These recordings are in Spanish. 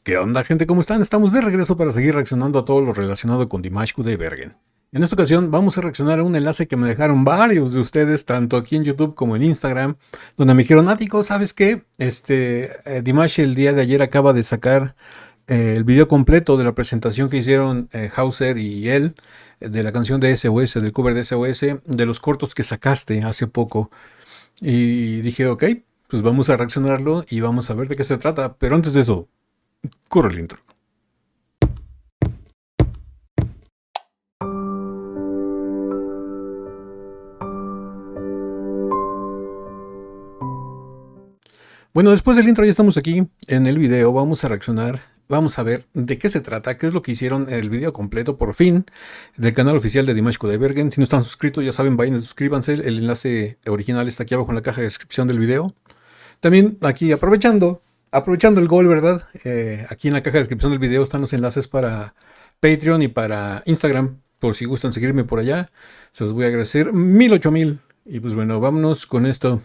¿Qué onda, gente? ¿Cómo están? Estamos de regreso para seguir reaccionando a todo lo relacionado con Dimash Kudaibergen. En esta ocasión vamos a reaccionar a un enlace que me dejaron varios de ustedes, tanto aquí en YouTube como en Instagram, donde me dijeron, Nático, ¿sabes qué? Dimash el día de ayer acaba de sacar el video completo de la presentación que hicieron Hauser y él, de la canción de SOS, del cover de SOS, de los cortos que sacaste hace poco. Y dije, ok, pues vamos a reaccionarlo y vamos a ver de qué se trata. Pero antes de eso, corre el intro. Bueno, después del intro ya estamos aquí en el video, vamos a reaccionar, vamos a ver de qué se trata, qué es lo que hicieron en el video completo, por fin, del canal oficial de Dimash Kudaibergen. Si no están suscritos, ya saben, vayan, suscríbanse, el enlace original está aquí abajo en la caja de descripción del video. También aquí aprovechando el gol, ¿verdad? Aquí en la caja de descripción del video están los enlaces para Patreon y para Instagram, por si gustan seguirme por allá, se los voy a agradecer 1000, 8000. Y pues bueno, vámonos con esta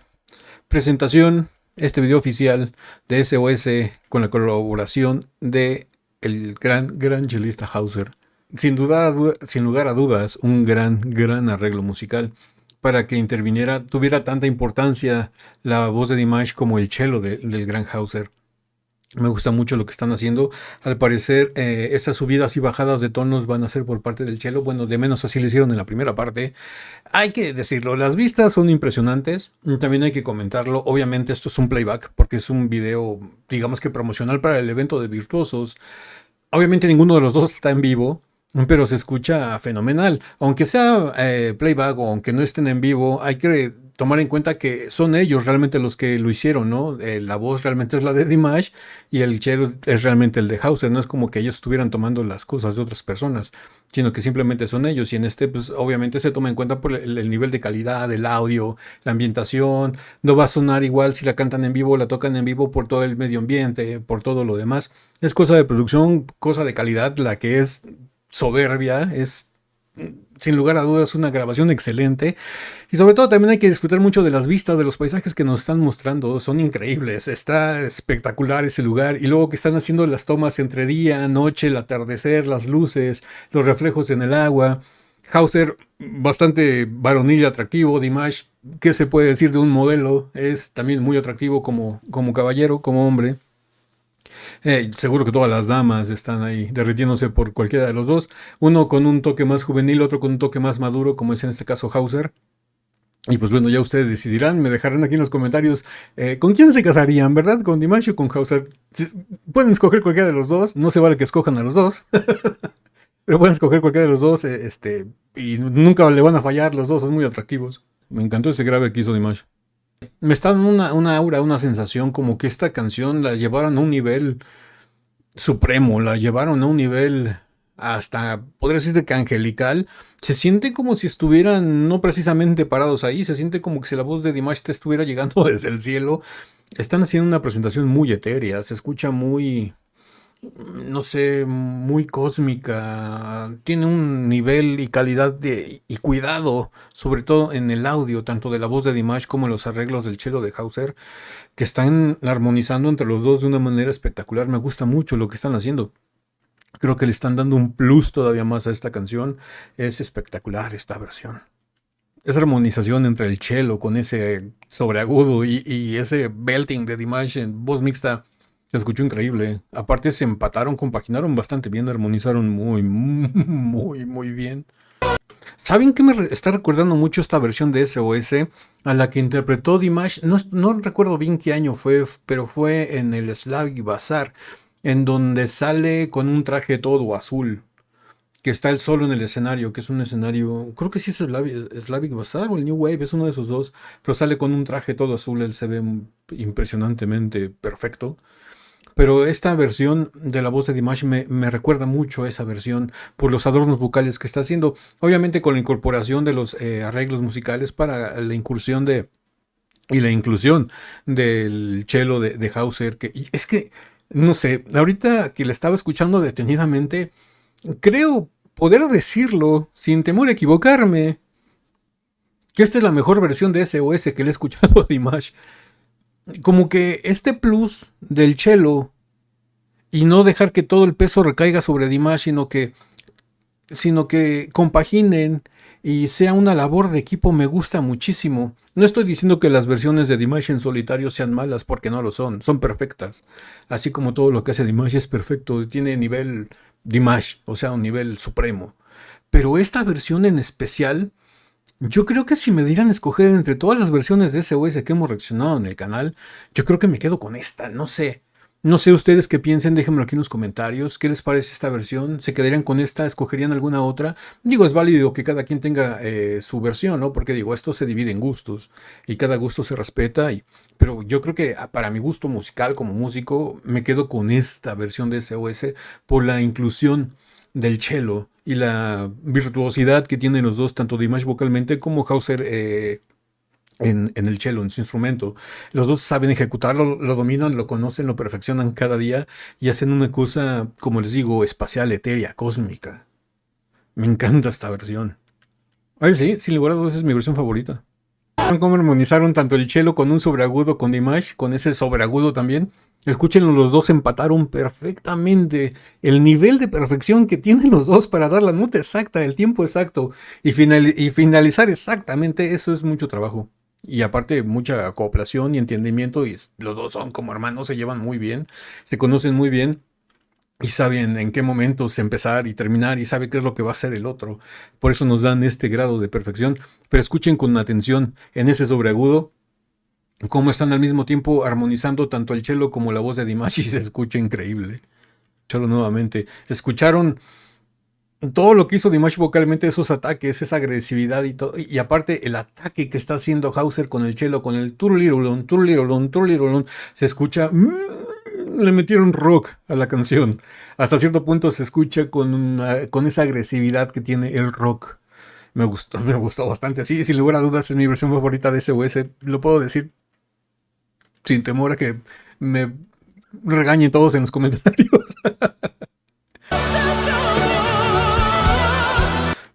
presentación. Este video oficial de SOS con la colaboración de el gran chelista Hauser. Sin lugar a dudas, un gran arreglo musical para que interviniera, tuviera tanta importancia la voz de Dimash como el cello del gran Hauser. Me gusta mucho lo que están haciendo. Al parecer, esas subidas y bajadas de tonos van a ser por parte del cello. Bueno, de menos así lo hicieron en la primera parte. Hay que decirlo, las vistas son impresionantes. También hay que comentarlo. Obviamente esto es un playback porque es un video, digamos que promocional para el evento de Virtuosos. Obviamente ninguno de los dos está en vivo, pero se escucha fenomenal. Aunque sea playback o aunque no estén en vivo, hay que tomar en cuenta que son ellos realmente los que lo hicieron, ¿no? La voz realmente es la de Dimash y el cello es realmente el de Hauser. No es como que ellos estuvieran tomando las cosas de otras personas, sino que simplemente son ellos. Y en este, pues obviamente se toma en cuenta por el nivel de calidad del audio, la ambientación. No va a sonar igual si la cantan en vivo o la tocan en vivo por todo el medio ambiente, por todo lo demás. Es cosa de producción, cosa de calidad, la que es soberbia, es sin lugar a dudas una grabación excelente. Y sobre todo también hay que disfrutar mucho de las vistas, de los paisajes que nos están mostrando, son increíbles, está espectacular ese lugar. Y luego que están haciendo las tomas entre día, noche, el atardecer, las luces, los reflejos en el agua. Hauser, bastante varonil, atractivo. Dimash, ¿qué se puede decir de un modelo? Es también muy atractivo como caballero, como hombre. Seguro que todas las damas están ahí derritiéndose por cualquiera de los dos. Uno con un toque más juvenil, otro con un toque más maduro, como es en este caso Hauser. Y pues bueno, ya ustedes decidirán, me dejarán aquí en los comentarios con quién se casarían, ¿verdad? ¿Con Dimash o con Hauser? Pueden escoger cualquiera de los dos, no se vale que escojan a los dos. Pero pueden escoger cualquiera de los dos, y nunca le van a fallar, los dos son muy atractivos. Me encantó ese grave que hizo Dimash. Me está dando una aura, una sensación como que esta canción la llevaron a un nivel supremo, la llevaron a un nivel hasta, podría decir que angelical. Se siente como si estuvieran no precisamente parados ahí, se siente como que si la voz de Dimash te estuviera llegando desde el cielo. Están haciendo una presentación muy etérea, se escucha muy, no sé, muy cósmica, tiene un nivel y calidad y cuidado, sobre todo en el audio, tanto de la voz de Dimash como en los arreglos del cello de Hauser, que están armonizando entre los dos de una manera espectacular. Me gusta mucho lo que están haciendo. Creo que le están dando un plus todavía más a esta canción. Es espectacular esta versión. Esa armonización entre el cello con ese sobreagudo y ese belting de Dimash en voz mixta se escuchó increíble. Aparte se empataron, compaginaron bastante bien, armonizaron muy bien. ¿Saben qué me está recordando mucho esta versión de SOS a la que interpretó Dimash? No recuerdo bien qué año fue, pero fue en el Slavic Bazaar, en donde sale con un traje todo azul, que está él solo en el escenario, que es un escenario, creo que sí es Slavic Bazaar o el New Wave, es uno de esos dos, pero sale con un traje todo azul, él se ve impresionantemente perfecto. Pero esta versión de la voz de Dimash me recuerda mucho a esa versión por los adornos vocales que está haciendo. Obviamente con la incorporación de los arreglos musicales para la incursión y la inclusión del cello de Hauser. Es que, no sé, ahorita que la estaba escuchando detenidamente, creo poder decirlo sin temor a equivocarme, que esta es la mejor versión de SOS que le he escuchado a Dimash. Como que este plus del cello y no dejar que todo el peso recaiga sobre Dimash, sino que compaginen y sea una labor de equipo. Me gusta muchísimo. No estoy diciendo que las versiones de Dimash en solitario sean malas, porque no lo son perfectas. Así como todo lo que hace Dimash es perfecto, tiene nivel Dimash, o sea, un nivel supremo. Pero esta versión en especial, yo creo que si me dieran a escoger entre todas las versiones de SOS que hemos reaccionado en el canal, yo creo que me quedo con esta, no sé. No sé ustedes qué piensen, déjenmelo aquí en los comentarios. ¿Qué les parece esta versión? ¿Se quedarían con esta? ¿Escogerían alguna otra? Digo, es válido que cada quien tenga su versión, ¿no? Porque digo, esto se divide en gustos y cada gusto se respeta. Pero yo creo que para mi gusto musical como músico, me quedo con esta versión de SOS por la inclusión del cello y la virtuosidad que tienen los dos, tanto Dimash vocalmente como Hauser en el cello, en su instrumento. Los dos saben ejecutarlo, lo dominan, lo conocen, lo perfeccionan cada día y hacen una cosa, como les digo, espacial, etérea, cósmica. Me encanta esta versión. Ay, sí, sin lugar a dudas es mi versión favorita. Cómo armonizaron tanto el cello con un sobreagudo con Dimash, con ese sobreagudo también. Escúchenlo, los dos empataron perfectamente. El nivel de perfección que tienen los dos para dar la nota exacta, el tiempo exacto y finalizar exactamente, eso es mucho trabajo. Y aparte, mucha acoplación y entendimiento. Y los dos son como hermanos, se llevan muy bien, se conocen muy bien. Y saben en qué momentos empezar y terminar y sabe qué es lo que va a hacer el otro. Por eso nos dan este grado de perfección. Pero escuchen con atención en ese sobreagudo cómo están al mismo tiempo armonizando tanto el cello como la voz de Dimash y se escucha increíble. Escucharlo nuevamente. Escucharon todo lo que hizo Dimash vocalmente, esos ataques, esa agresividad y todo. Y aparte el ataque que está haciendo Hauser con el cello, con el turlirulón, turlirulón, turlirulón, se escucha... le metieron rock a la canción. Hasta cierto punto se escucha con esa agresividad que tiene el rock. Me gustó bastante. Así, sin lugar a dudas, es mi versión favorita de SOS. Lo puedo decir sin temor a que me regañen todos en los comentarios.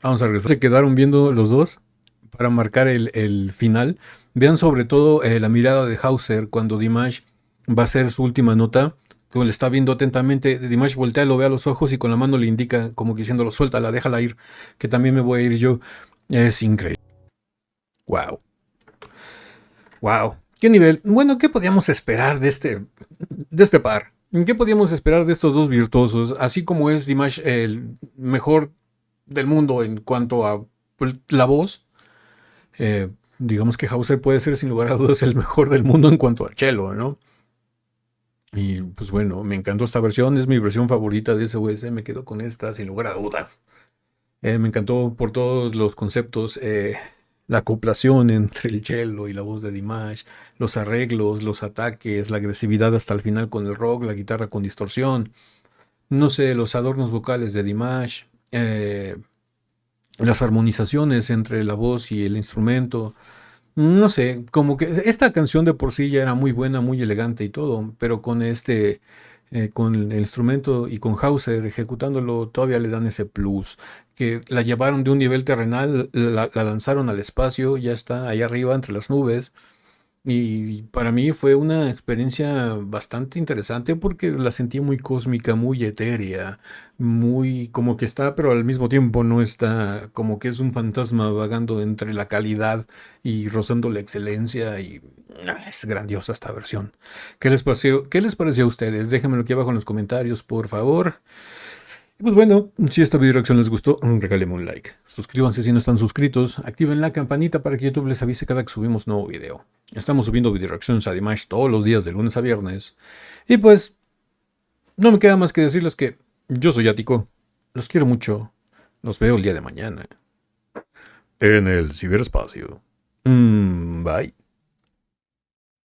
Vamos a regresar. Se quedaron viendo los dos para marcar el final. Vean sobre todo la mirada de Hauser cuando Dimash va a hacer su última nota. Como le está viendo atentamente, Dimash voltea, lo ve a los ojos y con la mano le indica, como diciéndolo, suéltala, déjala ir, que también me voy a ir yo. Es increíble. Wow. Wow. ¿Qué nivel? Bueno, ¿qué podíamos esperar de este par? ¿Qué podíamos esperar de estos dos virtuosos? Así como es Dimash el mejor del mundo en cuanto a pues, la voz, digamos que Hauser puede ser sin lugar a dudas el mejor del mundo en cuanto al cello, ¿no? Y pues bueno, me encantó esta versión, es mi versión favorita de SOS, me quedo con esta sin lugar a dudas. Me encantó por todos los conceptos, la acoplación entre el cello y la voz de Dimash, los arreglos, los ataques, la agresividad hasta el final con el rock, la guitarra con distorsión, no sé, los adornos vocales de Dimash, las armonizaciones entre la voz y el instrumento. No sé, como que esta canción de por sí ya era muy buena, muy elegante y todo, pero con el instrumento y con Hauser ejecutándolo, todavía le dan ese plus, que la llevaron de un nivel terrenal, la lanzaron al espacio, ya está ahí arriba entre las nubes. Y para mí fue una experiencia bastante interesante porque la sentí muy cósmica, muy etérea, muy como que está, pero al mismo tiempo no está, como que es un fantasma vagando entre la calidad y rozando la excelencia y es grandiosa esta versión. ¿Qué les pareció? ¿Qué les pareció a ustedes? Déjenmelo aquí abajo en los comentarios, por favor. Y pues bueno, si esta video reacción les gustó, regálenme un like. Suscríbanse si no están suscritos, activen la campanita para que YouTube les avise cada que subimos nuevo video. Estamos subiendo video reacciones a Dimash todos los días de lunes a viernes. Y pues, no me queda más que decirles que yo soy Ático, los quiero mucho, los veo el día de mañana en el ciberespacio. Bye.